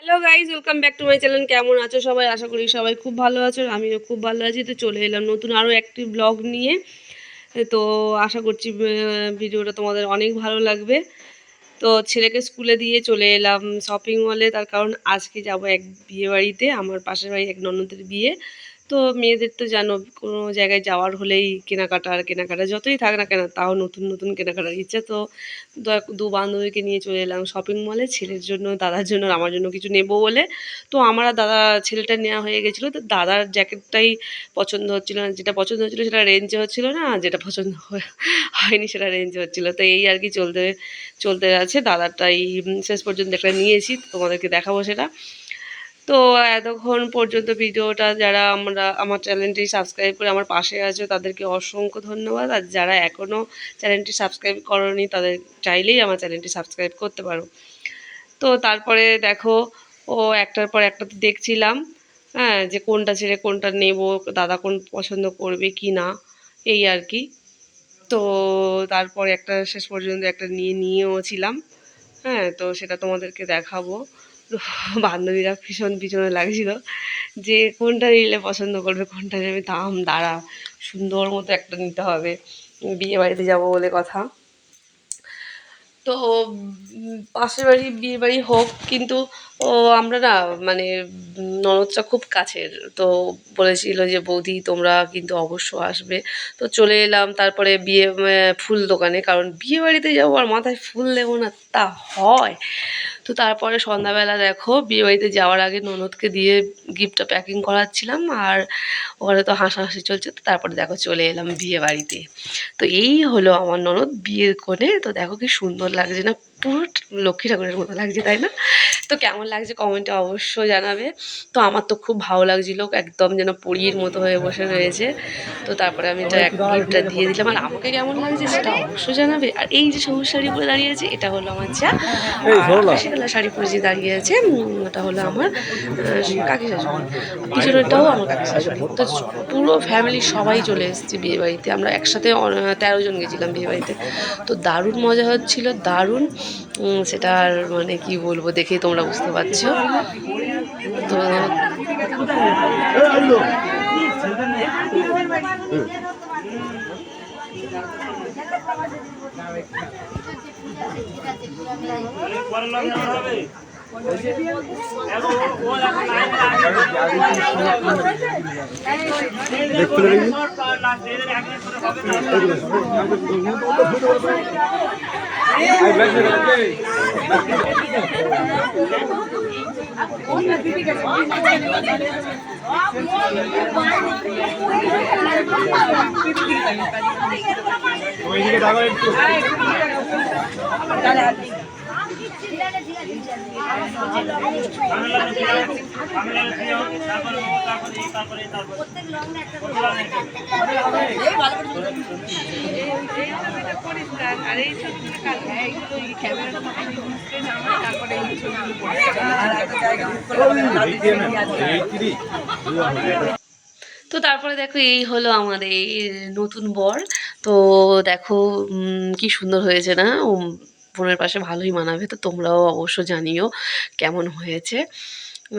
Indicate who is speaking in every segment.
Speaker 1: Hello guys, welcome back to my channel. কেমন আছো সবাই? আশা করি সবাই খুব ভালো আছো, আমিও খুব ভালো আছি। তো চলে এলাম নতুন আরও একটি ব্লগ নিয়ে। তো আশা করছি ভিডিওটা তোমাদের অনেক ভালো লাগবে। তো ছেলেকে স্কুলে দিয়ে চলে এলাম শপিং মলে, তার কারণ আজকে যাব এক বিয়ে বাড়িতে, আমার পাশের বাড়ি এক ননদের বিয়ে। তো মেয়েদের তো জানো, কোনো জায়গায় যাওয়ার হলেই কেনাকাটা, আর কেনাকাটা যতই থাক না কেন, তাও নতুন নতুন কেনাকাটার ইচ্ছা। তো দু বান্ধবীকে নিয়ে চলে এলাম শপিং মলে, ছেলের জন্য, দাদার জন্য, আর আমার জন্য কিছু নেবো বলে। তো আমার আর দাদা ছেলেটা নেওয়া হয়ে গেছিলো। তো দাদার জ্যাকেটটাই পছন্দ হচ্ছিলো না, যেটা পছন্দ হচ্ছিলো সেটা রেঞ্জে হচ্ছিলো না, আর যেটা পছন্দ হয়নি সেটা রেঞ্জে হচ্ছিলো। তো এই আর কি চলতে চলতে আছে। দাদারটাই শেষ পর্যন্ত একটা নিয়েছি, তোমাদেরকে দেখাবো সেটা। তো এতক্ষণ পর্যন্ত ভিডিওটা যারা আমার চ্যানেলটি সাবস্ক্রাইব করে আমার পাশে আছো, তাদেরকে অসংখ্য ধন্যবাদ। আর যারা এখনও চ্যানেলটি সাবস্ক্রাইব করোনি, তাদের চাইলেই আমার চ্যানেলটি সাবস্ক্রাইব করতে পারো। তো তারপরে দেখো, ও একটার পর একটা তো দেখছিলাম, হ্যাঁ, যে কোনটা ছেড়ে কোনটা নেব, দাদা কোন পছন্দ করবে কি না, এই আর কি। তো তারপরে একটা শেষ পর্যন্ত একটা নিয়েও ছিলাম। হ্যাঁ, তো সেটা তোমাদেরকে দেখাবো। তো বান্ধবীরা ভীষণ পিছনে লাগছিল যে কোনটা নিলে পছন্দ করবে, কোনটা নেবে। দাঁড়া, সুন্দর মতো একটা নিতে হবে, বিয়ে বাড়িতে যাবো বলে কথা। তো পাশের বাড়ি বিয়ে বাড়ি হোক, কিন্তু আমরা না, মানে ননদটা খুব কাছের। তো বলেছিল যে বৌদি তোমরা কিন্তু অবশ্য আসবে। তো চলে এলাম তারপরে ফুল দোকানে, কারণ বিয়ে বাড়িতে যাবো আর মাথায় ফুল দেবো না তা হয়? তো তারপরে সন্ধ্যাবেলা দেখো, বিয়ে বাড়িতে যাওয়ার আগে ননদকে দিয়ে গিফটটা প্যাকিং করাচ্ছিলাম, আর ওখানে তো হাসাহাসি চলছে। তো তারপরে দেখো চলে এলাম বিয়ে বাড়িতে। তো এই হলো আমার ননদ, বিয়ের কোণে। তো দেখো কি সুন্দর লাগছে না, পুরো লক্ষ্মী ঠাকুরের মতো লাগছে, তাই না? তো কেমন লাগছে কমেন্টে অবশ্যই জানাবে। তো আমার তো খুব ভালো লাগছিলো, একদম যেন পরীর মতো হয়ে বসে রয়েছে। তো তারপরে আমি এটা গিফটটা দিয়ে দিলাম, আর আমাকে কেমন লাগছে সেটা অবশ্যই জানাবে। আর এই যে সবুজ শাড়ি পরে দাঁড়িয়ে আছে, এটা হলো আমার যা। আর আকাশি কালার শাড়ি পরে যে দাঁড়িয়ে আছে, ওটা হলো আমার কাকি শাশুড়ি। পিছনেরটাও আমার কাকি শাশুড়ি। তো পুরো ফ্যামিলি সবাই চলে এসেছে বিয়ে বাড়িতে। আমরা একসাথে 13 জন গেছিলাম বিয়ে বাড়িতে। তো দারুণ মজা হচ্ছিল, দারুণ। সেটা আর মানে কি বলবো, দেখেই তোমরা বুঝতে পারছো। তো তো তারপরে দেখো, এই হলো আমাদের নতুন বর। তো দেখো কি সুন্দর হয়েছে না, বোনের পাশে ভালোই মানাবে। তো তোমরাও অবশ্য জানিও কেমন হয়েছে।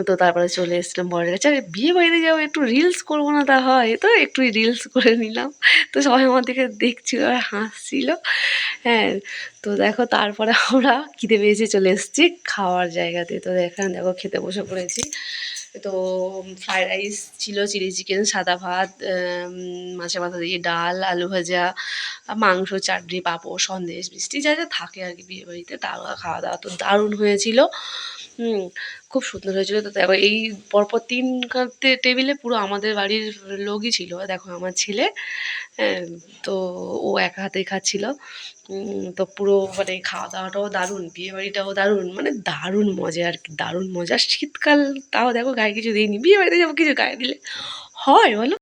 Speaker 1: তো তারপরে চলে এসেছিলাম বরের কাছে। আর বিয়ে বাড়িতে যাবো, একটু রিলস করবো না তা হয়? তো একটু রিলস করে নিলাম। তো সবাই আমার দিকে দেখছিল আর হাসছিল। হ্যাঁ, তো দেখো তারপরে আমরা খিদে পেয়েছি, চলে এসেছি খাওয়ার জায়গাতে। তো এখানে দেখো খেতে বসে পড়েছি। তো ফ্রাইড রাইস ছিল, চিলি চিকেন, সাদা ভাত, মাছের মাথা দিয়ে ডাল, আলু ভাজা, মাংস, চাটনি, পাঁপড়, সন্দেশ, মিষ্টি, যা যা থাকে আর কি বিয়ে বাড়িতে। তা খাওয়া দাওয়া তো দারুণ হয়েছিল। খুব সুন্দর হয়েছিল। তো দেখো এই পরপর 3 টেবিলে পুরো আমাদের বাড়ির লোকই ছিল। দেখো আমার ছেলে, হ্যাঁ, তো ও একা হাতেই খাচ্ছিল। তো পুরো মানে খাওয়া দাওয়াটাও দারুণ, বিয়ে বাড়িটাও দারুণ, মানে দারুণ মজা আর কি, দারুণ মজা। শীতকাল, তাও দেখো গায়ে কিছু দিইনি, বিয়ে বাড়িতে যাবো কিছু গায়ে দিলে হয় বলো?